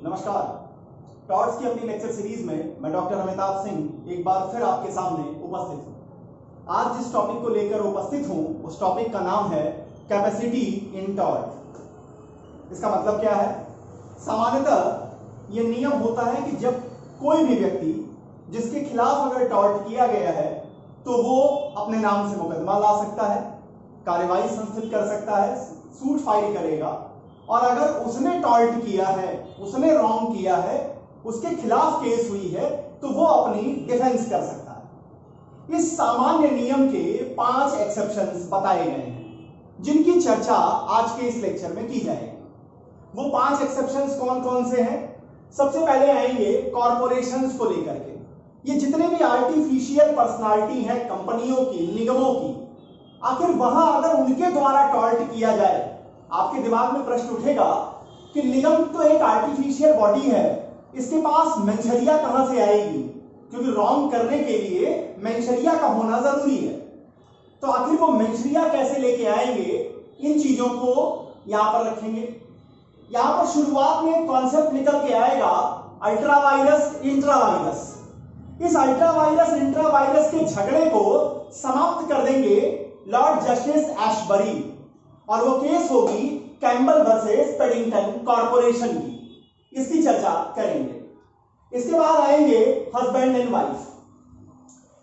नमस्कार। टॉर्च की अपनी लेक्चर सीरीज में मैं डॉक्टर अमिताभ सिंह एक बार फिर आपके सामने उपस्थित हूं। आज जिस टॉपिक को लेकर उपस्थित हूं उस टॉपिक का नाम है कैपेसिटी इन टॉर्च। इसका मतलब क्या है? सामान्यतः यह नियम होता है कि जब कोई भी व्यक्ति जिसके खिलाफ अगर टॉर्ट किया गया है तो वो अपने नाम से मुकदमा ला सकता है, कार्यवाही संस्थित कर सकता है, सूट फाइल करेगा और अगर उसने टॉर्ट किया है, उसने रॉन्ग किया है, उसके खिलाफ केस हुई है तो वो अपनी डिफेंस कर सकता है। इस सामान्य नियम के 5 एक्सेप्शंस बताए गए हैं जिनकी चर्चा आज के इस लेक्चर में की जाएगी। वो 5 एक्सेप्शंस कौन कौन से हैं? सबसे पहले आएंगे कॉरपोरेशंस को लेकर के। ये जितने भी आर्टिफिशियल पर्सनालिटी हैं कंपनियों की, निगमों की, आखिर वहां अगर उनके द्वारा टॉर्ट किया जाए, आपके दिमाग में प्रश्न उठेगा कि निगम तो एक आर्टिफिशियल बॉडी है, इसके पास मेंशरिया कहां से आएगी? क्योंकि रॉन्ग करने के लिए मेंशरिया का होना जरूरी है। तो आखिर वो मेंशरिया कैसे लेके आएंगे? इन चीजों को यहां पर रखेंगे। यहां पर शुरुआत में कॉन्सेप्ट निकल के आएगा अल्ट्रा वायरस, इंट्रा वायरस। इस अल्ट्रा वायरस इंट्रा वायरस के झगड़े को समाप्त कर देंगे लॉर्ड जस्टिस एशबरी और वो केस होगी कैम्बल वर्सेस पेडिंगटन कॉर्पोरेशन की। इसकी चर्चा करेंगे। इसके बाद आएंगे हस्बैंड एंड वाइफ।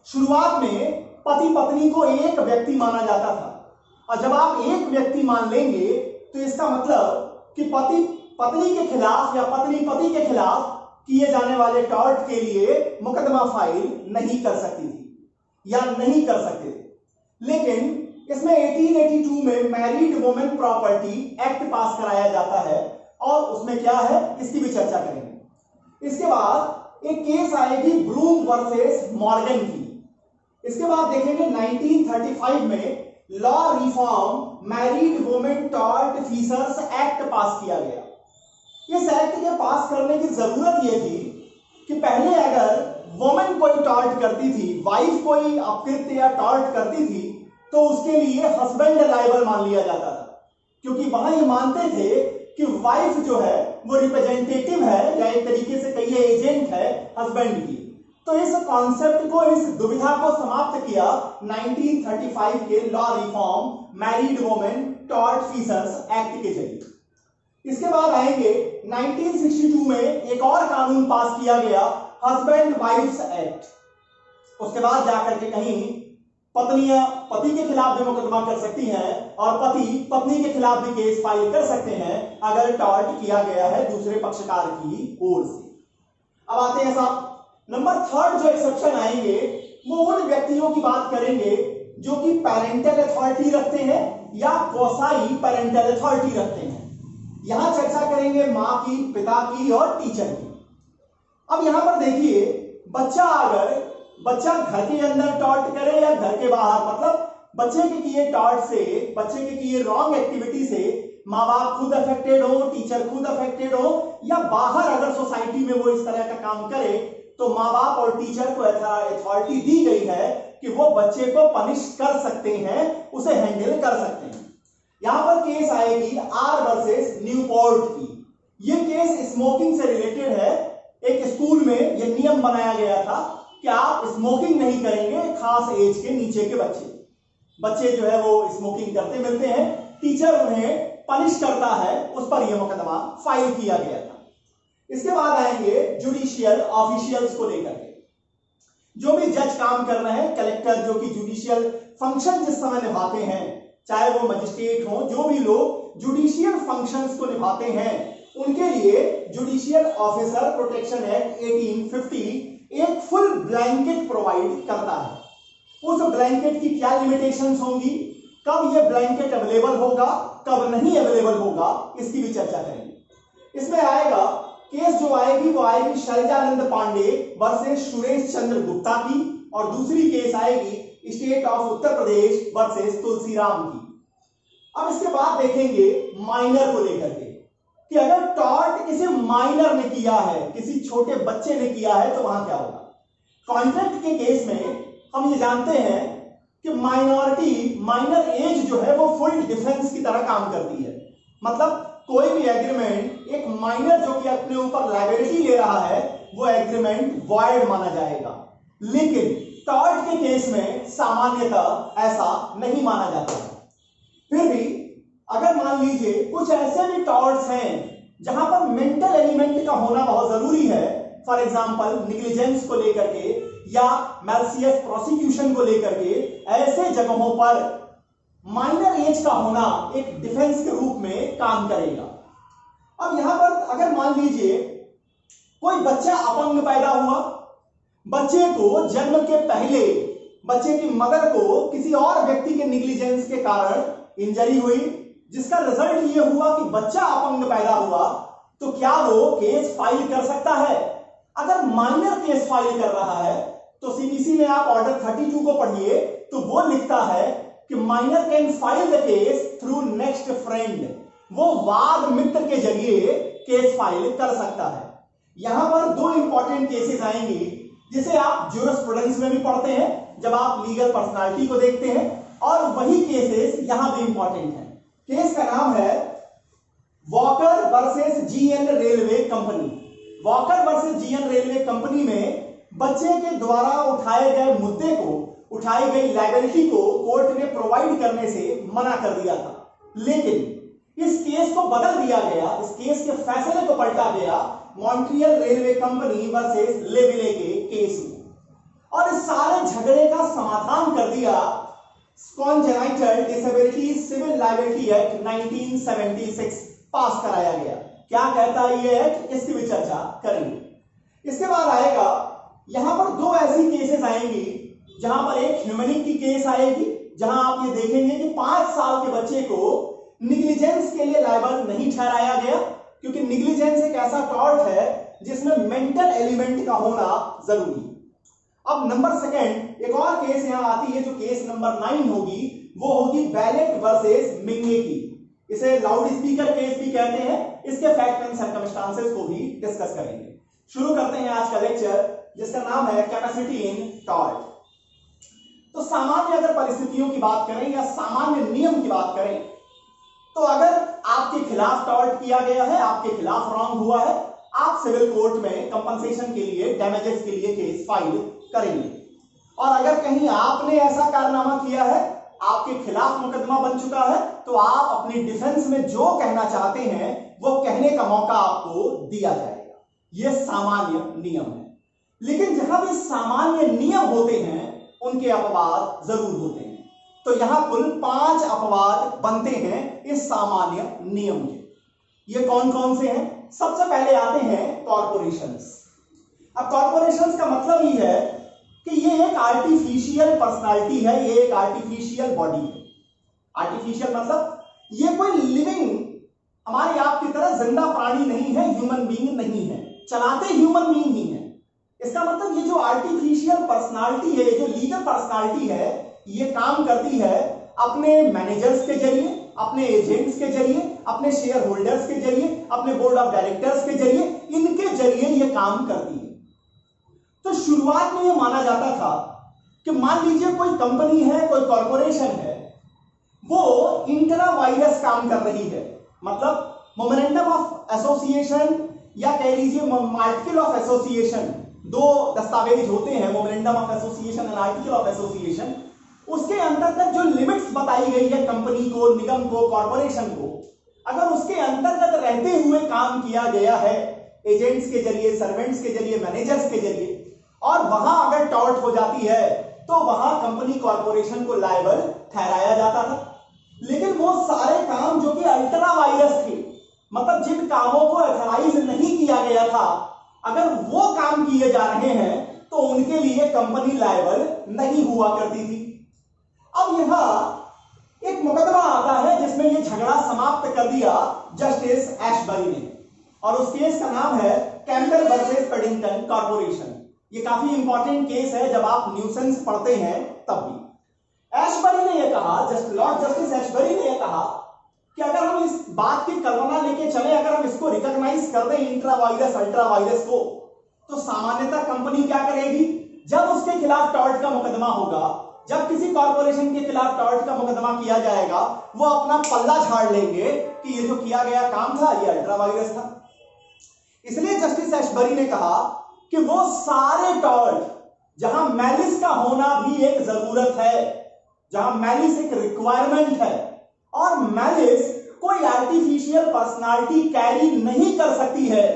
शुरुआत में पति पत्नी को एक व्यक्ति माना जाता था और जब आप एक व्यक्ति मान लेंगे तो इसका मतलब कि पति पत्नी के खिलाफ या पत्नी पति के खिलाफ किए जाने वाले टॉर्ट के लिए मुकदमा फाइल नहीं कर सकती थी या नहीं कर सकते थे। लेकिन इसमें 1882 में मैरिड वुमेन प्रॉपर्टी एक्ट पास कराया जाता है और उसमें क्या है इसकी भी चर्चा करेंगे। इसके बाद एक केस आएगी ब्रूम वर्सेस मॉर्गन की। इसके बाद देखेंगे 1935 में law reform married women tort fissures act पास किया गया। इस एक्ट के पास करने की जरूरत यह थी कि पहले अगर वुमेन कोई टॉर्ट करती थी, वाइफ कोई अपकृत्य या टॉर्ट करती थी तो उसके लिए हस्बैंड लायबल मान लिया जाता था, क्योंकि वहां ये मानते थे कि वाइफ जो है वो रिप्रेजेंटेटिव है या एक तरीके से कहिए एजेंट है हस्बैंड की। तो इस कॉन्सेप्ट को, इस दुविधा को समाप्त किया 1935 के law reform married women tort fissures act के जरिए। इसके बाद आएंगे 1962 में एक और कानून पास किया गया हस्बैंड वाइफ्स एक्ट। उसके बाद जाकर के कहीं पत्नियां पति के खिलाफ भी मुकदमा कर सकती हैं और पति पत्नी के खिलाफ भी केस फाइल कर सकते हैं अगर टॉर्ट किया गया है दूसरे पक्षकार की ओर से। अब आते हैं साहब, नंबर 3 जो एक्सेप्शन आएंगे वो उन व्यक्तियों की बात करेंगे जो कि पेरेंटल अथॉरिटी रखते हैं या क्वासी पेरेंटल अथॉरिटी रखते हैं। यहां चर्चा करेंगे मां की, पिता की और टीचर की। अब यहां पर देखिए, बच्चा घर के अंदर टॉर्ट करे या घर के बाहर, मतलब बच्चे के किए टॉर्ट से, बच्चे के किए रॉन्ग एक्टिविटी से माँ बाप खुद अफेक्टेड हो, टीचर खुद अफेक्टेड हो या बाहर अगर सोसाइटी में वो इस तरह का काम करे तो माँ बाप और टीचर को अथॉरिटी दी गई है कि वो बच्चे को पनिश कर सकते हैं, उसे हैंडल कर सकते हैं। यहां पर केस आएगी आर वर्सेस न्यूपोर्ट की। ये केस स्मोकिंग से रिलेटेड है। एक स्कूल में यह नियम बनाया गया था कि आप स्मोकिंग नहीं करेंगे, खास एज के नीचे के बच्चे जो है वो स्मोकिंग करते मिलते हैं, टीचर उन्हें पनिश करता है, उस पर यह मुकदमा फाइल किया गया था। इसके बाद आएंगे जुडिशियल ऑफिशियल्स को लेकर के। जो भी जज काम कर रहे हैं, कलेक्टर जो कि जुडिशियल फंक्शन जिस समय निभाते हैं, चाहे वो मजिस्ट्रेट हो, जो भी लोग जुडिशियल फंक्शंस को निभाते हैं उनके लिए जुडिशियल ऑफिसर प्रोटेक्शन एक्ट 1850 एक फुल ब्लैंकेट प्रोवाइड करता है। उस ब्लैंकेट की क्या लिमिटेशंस होंगी, कब यह ब्लैंकेट अवेलेबल होगा, कब नहीं अवेलेबल होगा, इसकी भी चर्चा करेंगे। इसमें आएगा केस जो आएगी वो आएगी शैलजानंद पांडे वर्सेस सुरेश चंद्र गुप्ता की और दूसरी केस आएगी state of Uttar Pradesh versus Tulsiram की। अब इसके बाद देखेंगे माइनर को लेकर के कि अगर टॉर्ट किसी माइनर ने किया है, किसी छोटे बच्चे ने किया है तो वहां क्या होगा। कॉन्ट्रैक्ट के केस में हम ये जानते हैं कि माइनर एज जो है वो फुल डिफेंस की तरह काम करती है। मतलब कोई भी एग्रीमेंट एक माइनर जो कि अपने ऊपर लायबिलिटी ले रहा है वो एग्रीमेंट वॉइड माना जाएगा। लेकिन टॉर्ट के केस में सामान्यतः ऐसा नहीं माना जाता। फिर भी अगर मान लीजिए कुछ ऐसे भी टॉर्ट्स हैं जहां पर मेंटल एलिमेंट का होना बहुत जरूरी है, फॉर एग्जांपल निग्लिजेंस को लेकर के या मैलिशियस प्रोसिक्यूशन को लेकर के, ऐसे जगहों पर माइनर एज का होना एक डिफेंस के रूप में काम करेगा। अब यहां पर अगर मान लीजिए कोई बच्चा अपंग पैदा हुआ, बच्चे को जन्म के पहले बच्चे की मदर को किसी और व्यक्ति के निग्लिजेंस के कारण इंजरी हुई, जिसका रिजल्ट ये हुआ कि बच्चा अपंग पैदा हुआ, तो क्या वो केस फाइल कर सकता है? अगर माइनर केस फाइल कर रहा है तो सीपीसी में आप ऑर्डर 32 को पढ़िए तो वो लिखता है कि minor can file the case through next friend, वो वाद मित्र के जरिए केस फाइल कर सकता है। यहां पर दो इंपॉर्टेंट केसेस आएंगी जिसे आप ज्यूरिस्प्रूडेंस में भी पढ़ते हैं जब आप लीगल पर्सनालिटी को देखते हैं, और वही केसेस यहां भी इंपॉर्टेंट है। केस का नाम है Walker versus GN railway company. Walker versus GN railway company में बच्चे के द्वारा उठाए गए मुद्दे को, उठाई गई लायबिलिटी को कोर्ट ने प्रोवाइड करने से मना कर दिया था, लेकिन इस केस को बदल दिया गया, इस केस के फैसले को पलटा गया मॉन्ट्रियल रेलवे कंपनी वर्सेस लेविले के केस में, और इस सारे झगड़े का समाधान कर दिया congenital disability civil liability act 1976 pass कराया गया। क्या कहता है ये एक्ट, इसकी भी चर्चा करेंगे। इसके बाद आएगा यहां पर दो ऐसी केसेस आएंगी जहां पर एक ह्यूमनिक की केस आएगी, जहां आप ये देखेंगे कि 5 साल के बच्चे को निग्लिजेंस के लिए लायबल नहीं ठहराया गया, क्योंकि निग्लिजेंस एक ऐसा टॉर्ट है जिसमें मेंटल एलिमेंट का होना जरूरी। अब नंबर सेकंड एक और केस यहां आती है जो केस नंबर 9 होगी, वो होगी बैलेट वर्सेस मिंगे की। इसे लाउड स्पीकर केस भी कहते हैं। इसके फैक्ट एंड सर्कमस्टांसेस को भी डिस्कस करेंगे। शुरू करते हैं आज का लेक्चर जिसका नाम है कैपेसिटी इन टॉर्ट। तो सामान्य अगर परिस्थितियों की बात करें या सामान्य नियम की बात करें, तो अगर आपके खिलाफ टॉर्ट किया गया है, आपके खिलाफ रॉन्ग हुआ है, आप सिविल कोर्ट में कंपनसेशन के लिए, डैमेजेस के लिए केस फाइल करेंगे। और अगर कहीं आपने ऐसा कारनामा किया है, आपके खिलाफ मुकदमा बन चुका है, तो आप अपनी डिफेंस में जो कहना चाहते हैं वो कहने का मौका आपको दिया जाएगा। यह सामान्य नियम है। लेकिन जहां भी सामान्य नियम होते हैं उनके अपवाद जरूर होते हैं। तो यहां कुल 5 अपवाद बनते हैं इस सामान्य नियम के। ये कौन कौन से हैं? सबसे पहले आते हैं कॉर्पोरेशंस। अब कॉर्पोरेशंस का मतलब ही है कि ये एक आर्टिफिशियल पर्सनालिटी है, ये एक आर्टिफिशियल बॉडी है। आर्टिफिशियल मतलब ये कोई लिविंग हमारे आपकी तरह जिंदा प्राणी नहीं है, ह्यूमन बीइंग नहीं है, चलाते ह्यूमन बीइंग ही है। इसका मतलब ये जो आर्टिफिशियल पर्सनालिटी है, जो लीगल पर्सनालिटी है, ये काम करती है अपने मैनेजर्स के जरिए, अपने एजेंट्स के जरिए, अपने शेयर होल्डर्स के जरिए, अपने बोर्ड ऑफ डायरेक्टर्स के जरिए, इनके जरिए ये काम करती है। तो शुरुआत में ये माना जाता था कि मान लीजिए कोई कंपनी है, कोई कॉर्पोरेशन है, वो इंट्रा वायरस काम कर रही है, मतलब मोमेंटम ऑफ एसोसिएशन या कह लीजिए आर्टिकल ऑफ एसोसिएशन, दो दस्तावेज होते हैं, momentum of association and article of association. उसके अंतर्गत जो लिमिट्स बताई गई है कंपनी को, निगम को, कॉर्पोरेशन को, अगर उसके अंतर्गत रहते हुए काम किया गया है एजेंट्स के जरिए, सर्वेंट्स के जरिए, मैनेजर्स के जरिए, और वहां अगर टॉर्ट हो जाती है तो वहां कंपनी कॉर्पोरेशन को लायबल ठहराया जाता था। लेकिन वो सारे काम जो कि अल्ट्रा वायरस थे, मतलब जिन कामों को एथराइज नहीं किया गया था, अगर वो काम किए जा रहे हैं तो उनके लिए कंपनी लायबल नहीं हुआ करती थी। अब यहां एक मुकदमा आता है जिसमें ये झगड़ा समाप्त कर दिया जस्टिस एशबरी ने, और उस केस का नाम है कैम्पबेल वर्सेस पेडिंगटन कॉर्पोरेशन। ये काफी इंपॉर्टेंट केस है, जब आप न्यूसेंस पढ़ते हैं तब भी। एशबरी ने यह कहा, लॉर्ड जस्टिस एशबरी ने यह कहा कि अगर हम इस बात की कल्पना लेके चले, अगर हम इसको रिकॉग्नाइज कर दें इंट्रा वायरस अल्ट्रा वायरस को, तो सामान्यतः कंपनी क्या करेगी? जब उसके खिलाफ टॉर्ट का मुकदमा होगा, जब किसी कॉर्पोरेशन के खिलाफ टॉर्ट का मुकदमा किया जाएगा, वो अपना पल्ला झाड़ लेंगे कि ये जो किया गया काम था ये अल्ट्रा वायरस था। इसलिए जस्टिस एशबरी ने कहा कि वो सारे टॉर्ट जहां मैलिस का होना भी एक जरूरत है, जहां मैलिस एक रिक्वायरमेंट है, और मैलिस कोई आर्टिफिशियल पर्सनालिटी कैरी नहीं कर सकती है,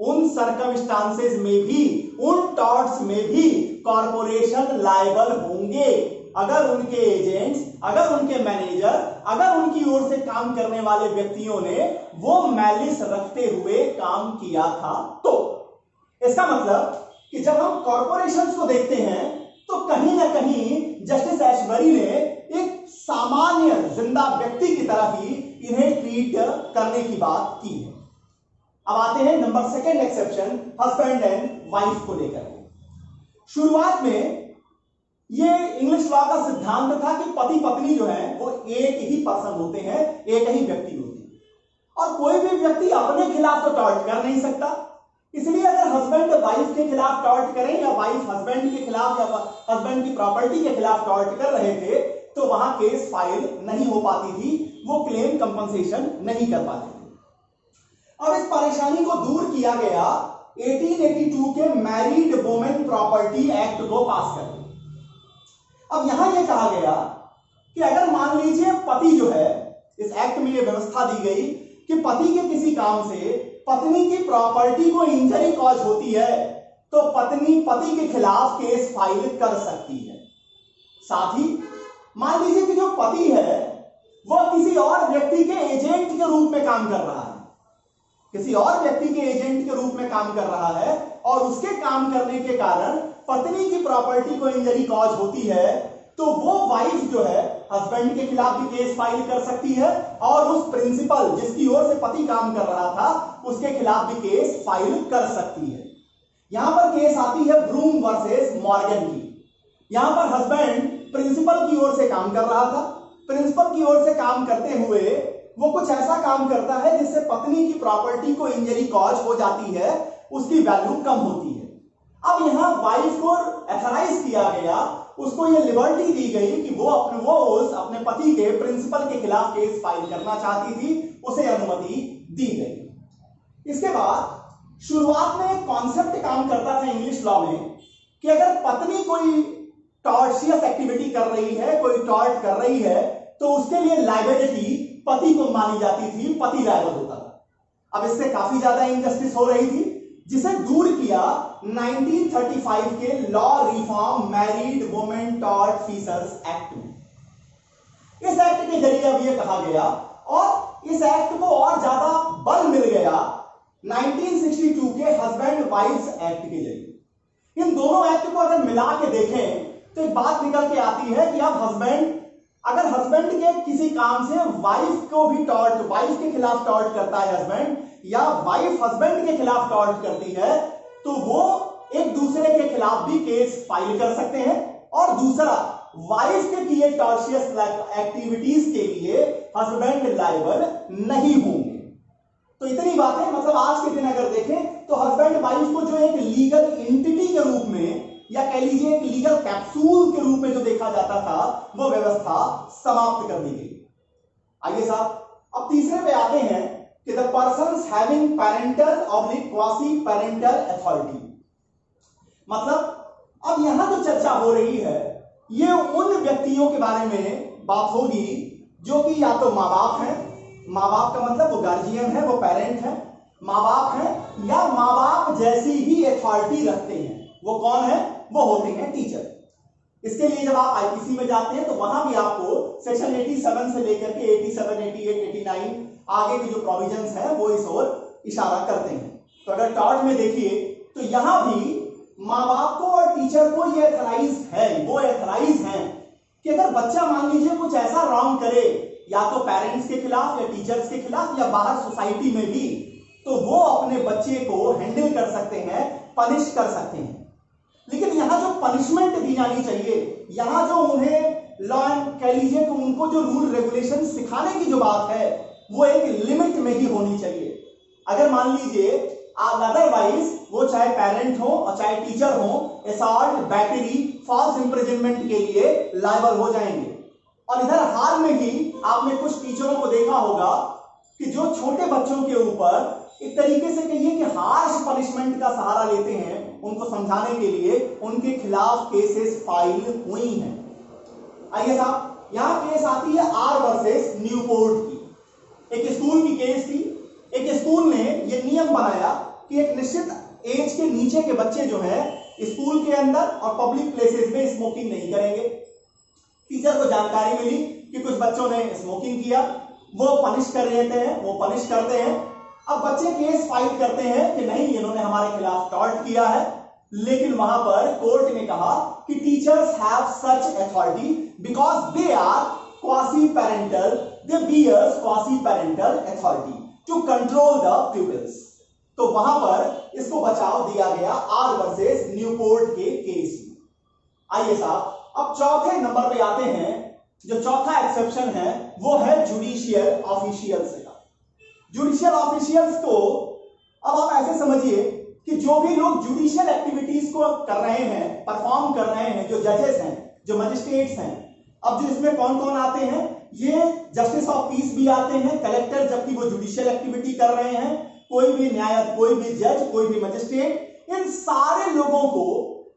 उन सर्कमस्टांसेस में भी, उन टॉर्ट्स में भी कॉर्पोरेशन लायबल होंगे अगर उनके एजेंट्स, अगर उनके मैनेजर, अगर उनकी ओर से काम करने वाले व्यक्तियों ने वो मैलिस रखते हुए काम किया था। तो इसका मतलब कि जब हम कॉर्पोरेशंस को देखते हैं तो कहीं ना कहीं जस्टिस एशबरी ने एक सामान्य जिंदा व्यक्ति की तरह ही इन्हें ट्रीट करने की बात की है। अब आते हैं number second exception, husband and wife को लेकर। शुरुआत में ये इंग्लिश लॉ का सिद्धांत था कि पति पत्नी जो है वो एक ही पर्सन होते हैं, एक ही व्यक्ति होते हैं, और कोई भी व्यक्ति अपने खिलाफ तो टॉर्ट कर नहीं सकता। इसलिए अगर हस्बैंड वाइफ के खिलाफ टॉर्ट करें या वाइफ हस्बैंड के खिलाफ या हस्बैंड की प्रॉपर्टी के खिलाफ टॉर्ट कर रहे थे तो वहां केस फाइल नहीं हो पाती थी, वो क्लेम कंपनसेशन नहीं कर पाते थे। अब इस परेशानी को दूर किया गया 1882 के मैरिड वुमेन प्रॉपर्टी एक्ट को पास कर। अब यहां यह कहा गया कि अगर मान लीजिए पति जो है, इस एक्ट में यह व्यवस्था दी गई कि पति के किसी काम से पत्नी की प्रॉपर्टी को इंजरी कॉज होती है तो पत्नी पति के खिलाफ केस फाइल कर सकती है। साथ ही मान लीजिए कि जो पति है वह किसी और व्यक्ति के एजेंट के रूप में काम कर रहा है, किसी और व्यक्ति के एजेंट के रूप में काम कर रहा है, और उसके काम करने के कारण पत्नी की प्रॉपर्टी को इंजरी कॉज होती है, तो वो वाइफ जो है हस्बैंड के खिलाफ भी केस फाइल कर सकती है, और उस प्रिंसिपल जिसकी ओर से पति काम कर रहा था उसके खिलाफ भी केस फाइल कर सकती है। यहां पर केस आती है ब्रूम वर्सेस मॉर्गन की। यहां पर हस्बैंड प्रिंसिपल की ओर से काम कर रहा था, प्रिंसिपल की ओर से काम करते हुए वो कुछ ऐसा काम करता है जिससे पत्नी की प्रॉपर्टी को इंजरी कॉज हो जाती है, उसकी वैल्यू कम होती है। अब यहां वाइफ को एथराइज किया गया, उसको ये लिबर्टी दी गई कि वो अपने पति के प्रिंसिपल के खिलाफ केस फाइल करना चाहती थी, उसे अनुमति दी गई। इसके बाद शुरुआत में एक कॉन्सेप्ट काम करता था इंग्लिश लॉ में कि अगर पत्नी कोई टॉर्शियस एक्टिविटी कर रही है, कोई टॉर्ट कर रही है, तो उसके लिए लायबिलिटी पति को मानी जाती थी, पति लायबल होता था। अब इससे काफी ज्यादा इनजस्टिस हो रही थी, जिसे दूर किया 1935 के law reform married women tort fissures act में। इस एक्ट के जरिए अब यह कहा गया, और इस एक्ट को और ज्यादा बल मिल गया 1962 के हस्बैंड वाइफ्स एक्ट के जरिए। इन दोनों एक्ट को अगर मिला के देखें तो एक बात निकल के आती है कि अब अगर हस्बैंड के किसी काम से वाइफ को भी टॉर्ट, वाइफ के खिलाफ टॉर्ट करता है हस्बैंड, या वाइफ हस्बैंड के खिलाफ टॉर्ट करती है, तो वो एक दूसरे के खिलाफ भी केस फाइल कर सकते हैं। और दूसरा, वाइफ के किए टॉर्शियस एक्टिविटीज के लिए हस्बैंड लायबल नहीं होंगे। तो इतनी बातें, मतलब आज के दिन अगर देखें तो हस्बैंड वाइफ को जो एक लीगल एंटिटी के रूप में, या कह लीजिए एक लीगल कैप्सूल के रूप में जो देखा जाता था, वो व्यवस्था समाप्त कर दी गई। आइए साहब, अब तीसरे पे आते हैं कि द पर्सन्स हैविंग पैरेंटल और क्वासी पैरेंटल अथॉरिटी। मतलब अब यहां जो चर्चा हो रही है ये उन व्यक्तियों के बारे में बात होगी जो कि या तो माँ बाप हैं, माँ बाप का मतलब वो गार्जियन है, वो पेरेंट है, माँ बाप है, या माँ बाप जैसी ही अथॉरिटी रखते हैं। वो कौन है? वो होते हैं टीचर। इसके लिए जब आप आईपीसी में जाते हैं तो वहां भी आपको सेक्शन 87 से लेकर के 87, 88, 89 आगे के जो प्रोविजंस हैं वो इस ओर इशारा करते हैं। तो अगर टॉर्ट में देखिए तो यहां भी माँ बाप को और टीचर को ये एथराइज है, वो एथराइज हैं कि अगर बच्चा मान लीजिए कुछ ऐसा रॉन्ग करे, या तो पेरेंट्स के खिलाफ या टीचर्स के खिलाफ या बाहर सोसाइटी में भी, तो वो अपने बच्चे को हैंडल कर सकते हैं, पनिश कर सकते हैं। लेकिन यहां जो पनिशमेंट दी जानी चाहिए, यहां जो उन्हें लॉ कह लीजिए कि उनको जो रूल रेगुलेशन सिखाने की जो बात है वो एक लिमिट में ही होनी चाहिए। अगर मान लीजिए अदरवाइज वो चाहे पेरेंट हो और चाहे टीचर हो, असॉल्ट, बैटरी, फॉल्स इंप्रिजनमेंट के लिए लायबल हो जाएंगे। और इधर हाल में ही आपने कुछ टीचरों को देखा होगा कि जो छोटे बच्चों के ऊपर एक तरीके से कहिए कि हार्श पनिशमेंट का सहारा लेते हैं, उनको समझाने के लिए उनके खिलाफ केसेस फाइल हुई हैं। आइए साहब, यहां केस आती है आर वर्सेस न्यूपोर्ट की। एक स्कूल की केस थी। एक स्कूल ने यह नियम बनाया कि एक निश्चित एज के नीचे के बच्चे जो है स्कूल के अंदर और पब्लिक प्लेसेस में स्मोकिंग नहीं करेंगे। टीचर को जानकारी मिली कि कुछ बच्चों ने स्मोकिंग किया, वो पनिश कर देते हैं, वो पनिश करते हैं। अब बच्चे केस फाइल करते हैं कि नहीं, इन्होंने हमारे खिलाफ टॉर्ट किया है, लेकिन वहां पर कोर्ट ने कहा कि teachers have such authority because they are quasi parental, they bears quasi parental authority to control the pupils. तो वहां पर इसको बचाव दिया गया आर वर्सेस न्यूपोर्ट के केस में। आइए साहब, अब चौथे नंबर पे आते हैं। जो चौथा एक्सेप्शन है वो है जुडिशियल ऑफिशियल्स का। जुडिशियल ऑफिशियल्स को अब आप ऐसे समझिए कि जो भी लोग जुडिशियल एक्टिविटीज को कर रहे हैं, परफॉर्म कर रहे हैं, जो जजेस हैं, जो मजिस्ट्रेट्स हैं। अब जो इसमें कौन कौन आते हैं, ये जस्टिस ऑफ पीस भी आते हैं, कलेक्टर, जबकि वो जुडिशियल एक्टिविटी कर रहे हैं, कोई भी न्यायाधीश, कोई भी जज, कोई भी मजिस्ट्रेट, इन सारे लोगों को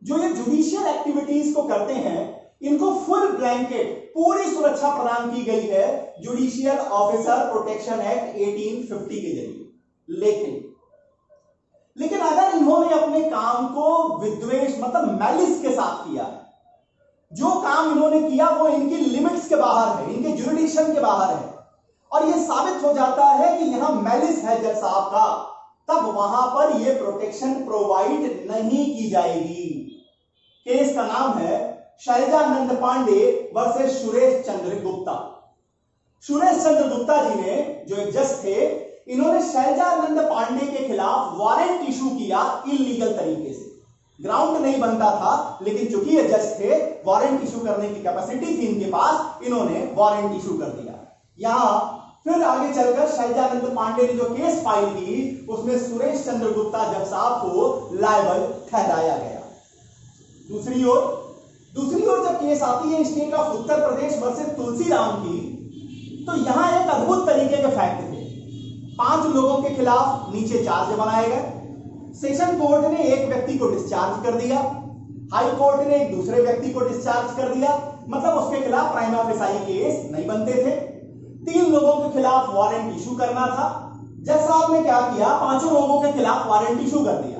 जो ये जुडिशियल एक्टिविटीज को करते हैं, इनको फुल ब्लैंकेट पूरी सुरक्षा प्रदान की गई है जुडिशियल ऑफिसर प्रोटेक्शन एक्ट 1850 के जरिए। लेकिन अगर इन्होंने अपने काम को विद्वेष मतलब मैलिस के साथ किया, जो काम इन्होंने किया वो इनकी लिमिट्स के बाहर है, इनके जुरिडिक्शन के बाहर है, और ये साबित हो जाता है कि यहां मैलिस है जज साहब का, तब वहां पर ये प्रोटेक्शन प्रोवाइड नहीं की जाएगी। केस का नाम है शैलजानंद पांडे वर्सेस सुरेश चंद्र गुप्ता। सुरेश चंद्र गुप्ता जी ने, जो एक जज थे, इन्होंने शैलजानंद पांडे के खिलाफ वारंट इशू किया इलीगल तरीके से। ग्राउंड नहीं बनता था, लेकिन चूंकि ये जज थे, वारंट इशू करने की कैपेसिटी थी इनके पास, इन्होंने वारंट इशू कर दिया। यहां फिर आगे चलकर शैलजानंद पांडे ने जो केस फाइल की, उसमें सुरेश चंद्र गुप्ता जज साहब को लायबल ठहराया गया। दूसरी ओर जब केस आती है state of Uttar Pradesh versus Tulsiram की, तो यहां एक अद्भुत तरीके के फैक्ट थे। 5 लोगों के खिलाफ नीचे चार्ज बनाए गए। सेशन कोर्ट ने एक व्यक्ति को डिस्चार्ज कर दिया, हाई कोर्ट ने एक दूसरे व्यक्ति को डिस्चार्ज कर दिया, मतलब उसके खिलाफ प्राइमा फेसाई केस नहीं बनते थे। 3 लोगों के खिलाफ वारंट इशू करना था। जज साहब ने क्या किया, 5 लोगों के खिलाफ वारंट इशू कर दिया।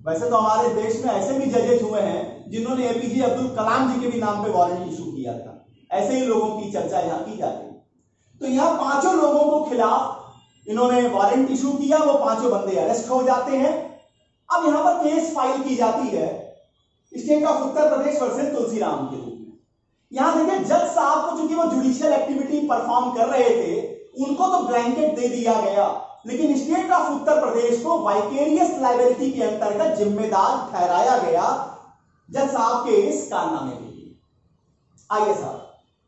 वैसे तो हमारे देश में ऐसे भी जजेस हुए हैं जिन्होंने एपीजे अब्दुल कलाम जी के भी नाम पे वारंट इशू किया था। ऐसे ही लोगों की चर्चा यहां की जाती है। तो यहां 5 लोगों को खिलाफ इन्होंने वारंट इशू किया, वो 5 बंदे अरेस्ट हो जाते हैं। अब यहां पर केस फाइल की जाती है state of Uttar Pradesh versus Tulsiram के रूप में। यहां देखिए, जज साहब को चूंकि वो जुडिशियल एक्टिविटी परफॉर्म कर रहे थे, उनको तो ब्लैंकेट दे दिया गया, लेकिन स्टेट ऑफ उत्तर प्रदेश को वाइकेरियस लायबिलिटी के अंतर्गत जिम्मेदार ठहराया गया जज साहब के इस कारनामे के लिए। आइए साहब,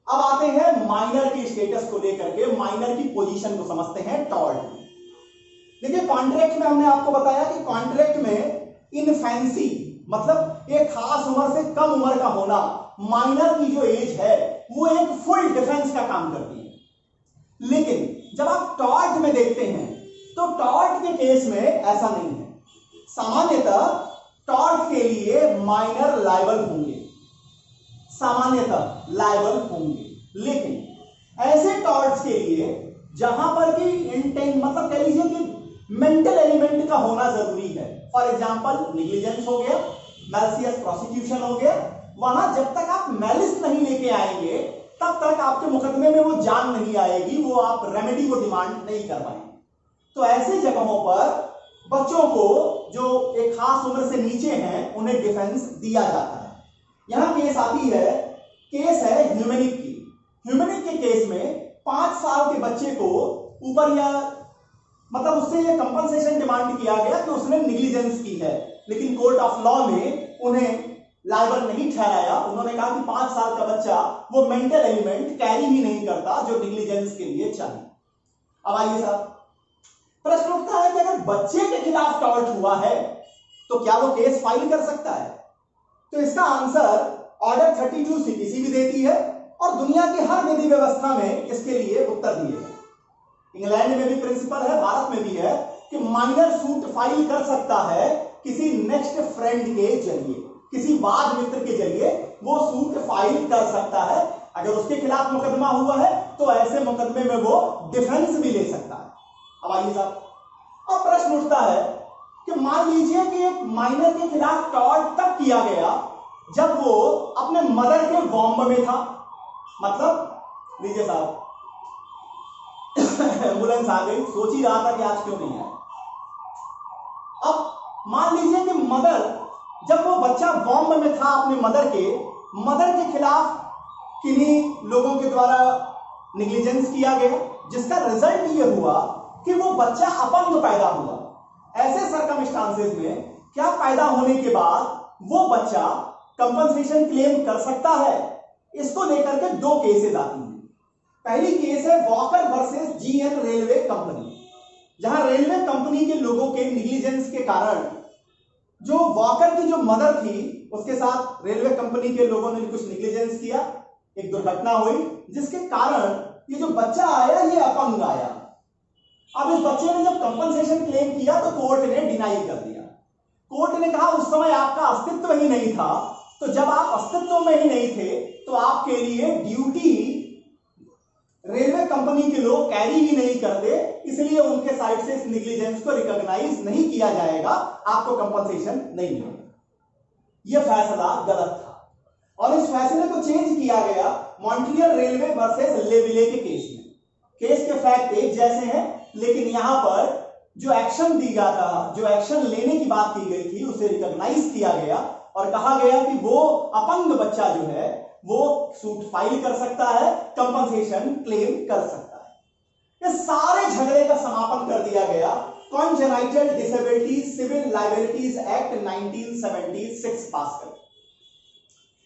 अब आते हैं माइनर की स्टेटस को लेकर के, माइनर की पोजीशन को समझते हैं टॉर्ट। देखिए, कॉन्ट्रैक्ट में हमने आपको बताया कि कॉन्ट्रैक्ट में इनफेंसी मतलब एक खास उम्र से कम उम्र का होना, माइनर की जो एज है वो एक फुल डिफेंस का काम करती है। लेकिन जब आप टॉर्ट में देखते हैं तो टॉर्ट के केस में ऐसा नहीं है। सामान्यतः टॉर्ट के लिए माइनर लायबल होंगे, सामान्यतः लायबल होंगे, लेकिन ऐसे टॉर्ट्स के लिए जहां पर कि इंटेंट मतलब कह लीजिए कि मेंटल एलिमेंट का होना जरूरी है। फॉर एग्जांपल, नेग्लिजेंस हो गया, मैलिशियस प्रोसिक्यूशन हो गया, वहां जब तक आप मैलिस नहीं लेके आएंगे तब तक आपके मुकदमे में वो जान नहीं आएगी, वो आप रेमेडी को डिमांड नहीं कर पाएंगे। तो ऐसी जगहों पर बच्चों को जो एक खास उम्र से नीचे हैं उन्हें डिफेंस दिया जाता है। यहां केस आती है, केस है ह्यूमेनिक की। ह्यूमेनिक के केस में 5 साल के बच्चे को ऊपर या मतलब उससे ये कंपनसेशन डिमांड किया गया कि उसने नेग्लिजेंस की है, लेकिन कोर्ट ऑफ लॉ ने उन्हें लायबल नहीं ठहराया। उन्होंने कहा कि 5 साल का बच्चा वो मेंटल एलिमेंट कैरी ही नहीं करता जो नेग्लिजेंस के लिए चाहिए। अब आइए साहब, प्रश्न उठता है कि अगर बच्चे के खिलाफ टॉर्ट हुआ है तो क्या वो केस फाइल कर सकता है? तो इसका आंसर ऑर्डर 32 सीपीसी भी देती है और दुनिया की हर विधि व्यवस्था में इसके लिए उत्तर दिए हैं। इंग्लैंड में भी प्रिंसिपल है, भारत में भी है कि माइनर सूट फाइल कर सकता है किसी नेक्स्ट फ्रेंड के जरिए, किसी बाद मित्र के जरिए वो सूट फाइल कर सकता है। अगर उसके खिलाफ मुकदमा हुआ है तो ऐसे मुकदमे में वो डिफेंस भी ले सकता है। अब आइए साहब, अब प्रश्न उठता है कि मान लीजिए कि एक माइनर के खिलाफ टॉर्ट तब किया गया जब वो अपने मदर के वॉम्ब में था। मतलब लीजिए साहब, एम्बुलेंस आ गई, सोच ही रहा था कि आज क्यों नहीं है। अब मान लीजिए कि मदर, जब वो बच्चा वॉम्ब में था अपने मदर के खिलाफ किन्हीं लोगों के द्वारा निग्लिजेंस किया गया, जिसका रिजल्ट ये हुआ कि वो बच्चा अपंग पैदा हुआ। ऐसे सर्कमस्टांसेस में क्या पैदा होने के बाद वो बच्चा कंपनसेशन क्लेम कर सकता है? इसको लेकर के दो केसेस आती हैं। पहली केस है Walker versus GN railway company, जहां रेलवे कंपनी के लोगों के निग्लिजेंस के कारण जो वॉकर की जो मदर थी उसके साथ रेलवे कंपनी के लोगों ने कुछ निग्लिजेंस किया, एक दुर्घटना हुई जिसके कारण ये जो बच्चा आया ये अपंग आया। अब इस बच्चे ने जब कंपनसेशन क्लेम किया तो कोर्ट ने डिनाई कर दिया। कोर्ट ने कहा उस समय आपका अस्तित्व ही नहीं था, तो जब आप अस्तित्व में ही नहीं थे तो आपके लिए ड्यूटी रेलवे कंपनी के लोग कैरी ही नहीं करते, इसलिए उनके साइड से इस निग्लिजेंस को रिकॉग्नाइज नहीं किया जाएगा, आपको कंपनसेशन नहीं मिलेगा। यह फैसला गलत था और इस फैसले को चेंज किया गया मॉन्ट्रियल रेलवे वर्सेस लेविले के केस में। केस के फैक्ट एक जैसे हैं, लेकिन यहां पर जो एक्शन दिया था, जो एक्शन लेने की बात की गई थी, उसे रिकॉग्नाइज किया गया और कहा गया कि वो अपंग बच्चा जो है वो सूट फाइल कर सकता है, कंपनसेशन क्लेम कर सकता है। इस सारे झगड़े का समापन कर दिया गया congenital disability civil liabilities act 1976 pass कर।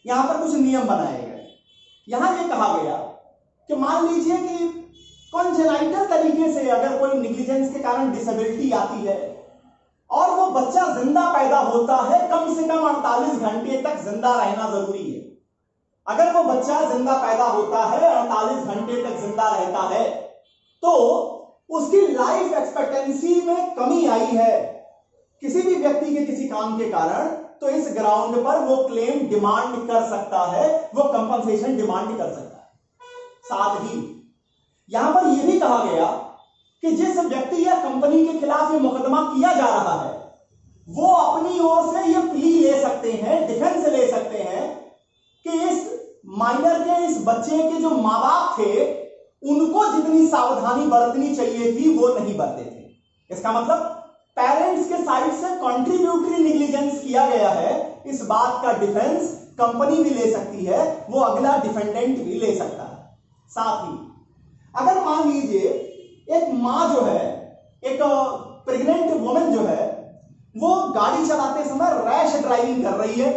यहां पर कुछ नियम बनाए गए। यहां यह कहा गया कि मान लीजिए कि कॉन्जेनाइटल तरीके से अगर कोई निग्लिजेंस के कारण डिसेबिलिटी आती है और वो बच्चा जिंदा पैदा होता है, कम से कम 48 घंटे तक जिंदा रहना जरूरी है। अगर वो बच्चा जिंदा पैदा होता है, 48 घंटे तक जिंदा रहता है, तो उसकी लाइफ एक्सपेक्टेंसी में कमी आई है किसी भी व्यक्ति के किसी काम के कारण, तो इस ग्राउंड पर वो क्लेम डिमांड कर सकता है, वो कंपनसेशन डिमांड कर सकता है। साथ ही यहां पर यह भी कहा गया कि जिस व्यक्ति या कंपनी के खिलाफ ये मुकदमा किया जा रहा है वो अपनी ओर से ये प्ली ले सकते हैं, डिफेंस ले सकते हैं कि इस माइनर के, इस बच्चे के जो मां बाप थे उनको जितनी सावधानी बरतनी चाहिए थी वो नहीं बरते थे। इसका मतलब पेरेंट्स के साइड से कॉन्ट्रीब्यूटरी निग्लिजेंस किया गया है, इस बात का डिफेंस कंपनी भी ले सकती है, वो अगला डिफेंडेंट भी ले सकता है। साथ ही अगर मान लीजिए एक मां जो है, एक प्रेग्नेंट वुमेन जो है, वो गाड़ी चलाते समय रैश ड्राइविंग कर रही है,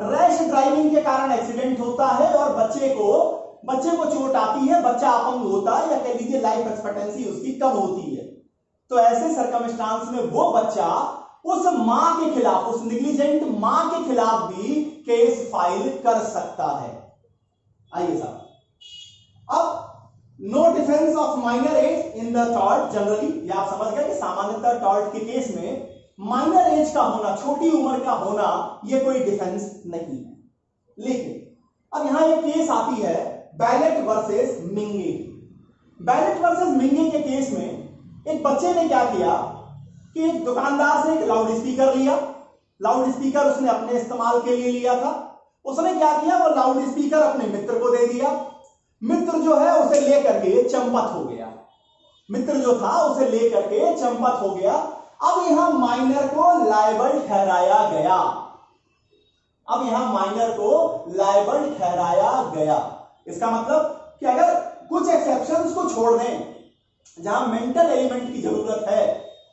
रैश ड्राइविंग के कारण एक्सीडेंट होता है और बच्चे को चोट आती है, बच्चा अपंग होता है, या कह लीजिए लाइफ एक्सपेक्टेंसी उसकी कम होती है, तो ऐसे सर्कमस्टांस में वो बच्चा उस मां के खिलाफ, उस निग्लिजेंट मां के खिलाफ भी केस फाइल कर सकता है। आइए साहब, अब no defence of minor age in the tort generally, ये आप समझ गए कि सामान्यतः टॉर्ट के केस में माइनर एज का होना, छोटी उम्र का होना, ये कोई डिफेंस नहीं है। लेकिन अब यहां एक केस आती है बैलेट वर्सेस मिंगे। बैलेट वर्सेस मिंगे के केस में एक बच्चे ने क्या किया कि एक दुकानदार से एक लाउड स्पीकर लिया, लाउड स्पीकर उसने अपने इस्तेमाल के लिए लिया था। उसने क्या किया, वो लाउड स्पीकर अपने मित्र को दे दिया। मित्र जो है उसे लेकर के चंपत हो गया, मित्र जो था उसे लेकर के चंपत हो गया। अब यहां माइनर को लायबल ठहराया गया, अब यहां माइनर को लायबल ठहराया गया। इसका मतलब कि अगर कुछ एक्सेप्शंस को छोड़ दें जहां मेंटल एलिमेंट की जरूरत है,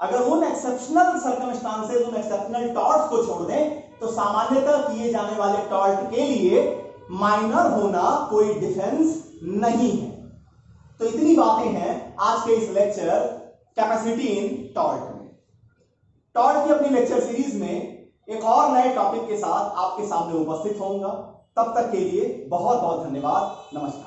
अगर उन एक्सेप्शनल सर्कमस्टांसेस, उन एक्सेप्शनल टॉर्ट्स को छोड़ दें, तो सामान्यतः किए जाने वाले टॉर्ट के लिए माइनर होना कोई डिफेंस नहीं है। तो इतनी बातें हैं आज के इस लेक्चर कैपेसिटी इन टॉर्ट में। टॉर्ट की अपनी लेक्चर सीरीज में एक और नए टॉपिक के साथ आपके सामने उपस्थित होऊंगा। तब तक के लिए बहुत बहुत धन्यवाद। नमस्कार।